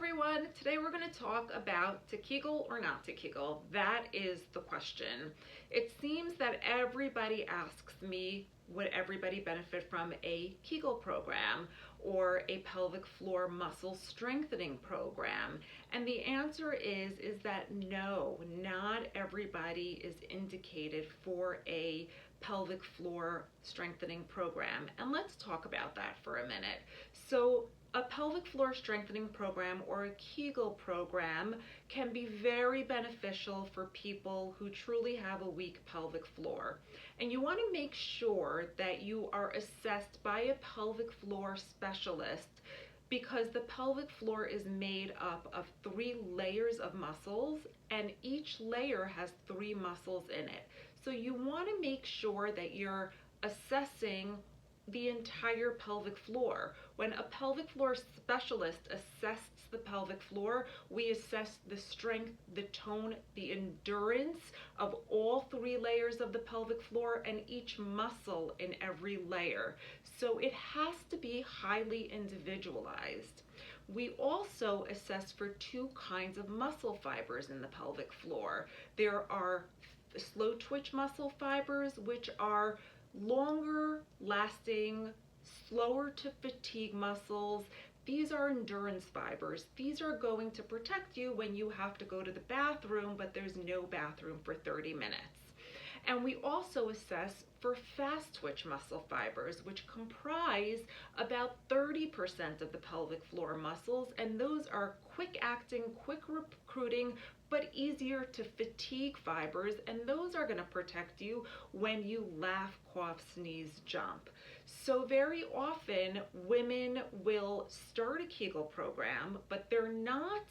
everyone. Today we're going to talk about to Kegel or not to Kegel. That is the question. It seems that everybody asks me, would everybody benefit from a Kegel program or a pelvic floor muscle strengthening program? And the answer is that no, not everybody is indicated for a pelvic floor strengthening program. And let's talk about that for a minute. So a pelvic floor strengthening program or a Kegel program can be very beneficial for people who truly have a weak pelvic floor. And you want to make sure that you are assessed by a pelvic floor specialist, because the pelvic floor is made up of 3 layers of muscles, and each layer has 3 muscles in it. So you want to make sure that you're assessing the entire pelvic floor. When a pelvic floor specialist assesses the pelvic floor, we assess the strength, the tone, the endurance of all 3 layers of the pelvic floor and each muscle in every layer. So it has to be highly individualized. We also assess for 2 kinds of muscle fibers in the pelvic floor. There are slow twitch muscle fibers, which are longer lasting, slower to fatigue muscles. These are endurance fibers. These are going to protect you when you have to go to the bathroom, but there's no bathroom for 30 minutes. And we also assess for fast twitch muscle fibers, which comprise about 30% of the pelvic floor muscles, and those are quick acting, quick recruiting, but easier to fatigue fibers, and those are going to protect you when you laugh, cough, sneeze, jump. So very often women will start a Kegel program, but they're not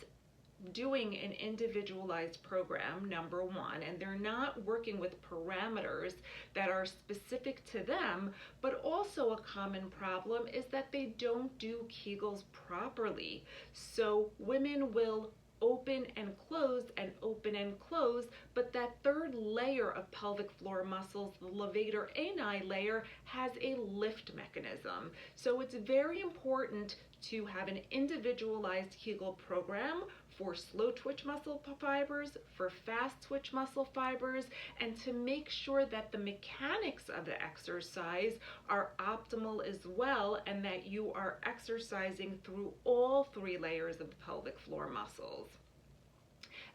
doing an individualized program, number one, and they're not working with parameters that are specific to them. But also a common problem is that they don't do Kegels properly. So women will open and close and open and close, but that 3rd layer of pelvic floor muscles, the levator ani layer, has a lift mechanism. So it's very important to have an individualized Kegel program for slow twitch muscle fibers, for fast twitch muscle fibers, and to make sure that the mechanics of the exercise are optimal as well, and that you are exercising through all 3 layers of the pelvic floor muscles.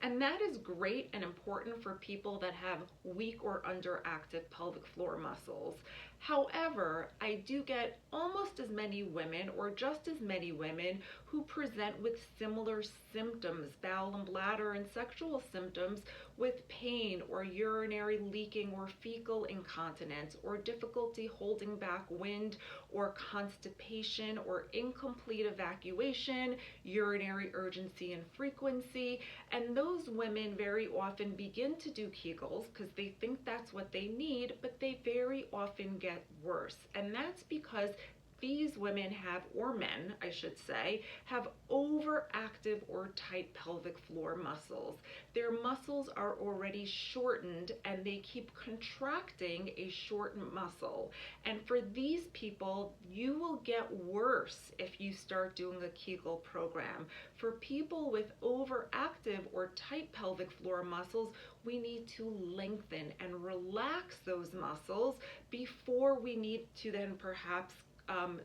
And that is great and important for people that have weak or underactive pelvic floor muscles. However, I do get almost as many women, or just as many women, who present with similar symptoms, bowel and bladder and sexual symptoms, with pain or urinary leaking or fecal incontinence or difficulty holding back wind or constipation or incomplete evacuation, urinary urgency and frequency. And those women very often begin to do Kegels because they think that's what they need, but they very often get worse. And that's because these women have, or men, I should say, have overactive or tight pelvic floor muscles. Their muscles are already shortened and they keep contracting a shortened muscle. And for these people, you will get worse if you start doing a Kegel program. For people with overactive or tight pelvic floor muscles, we need to lengthen and relax those muscles before we need to then perhaps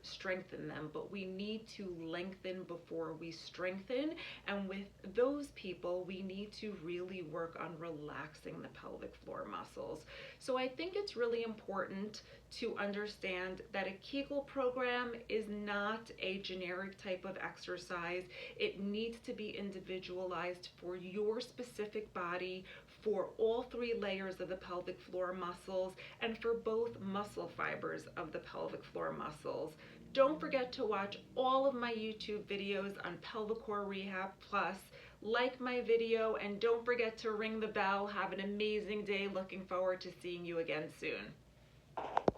strengthen them, but we need to lengthen before we strengthen. And with those people, we need to really work on relaxing the pelvic floor muscles. So I think it's really important to understand that a Kegel program is not a generic type of exercise. It needs to be individualized for your specific body, for all 3 layers of the pelvic floor muscles, and for both muscle fibers of the pelvic floor muscles. Don't forget to watch all of my YouTube videos on Pelvicore Rehab Plus. Like my video, and don't forget to ring the bell. Have an amazing day. Looking forward to seeing you again soon.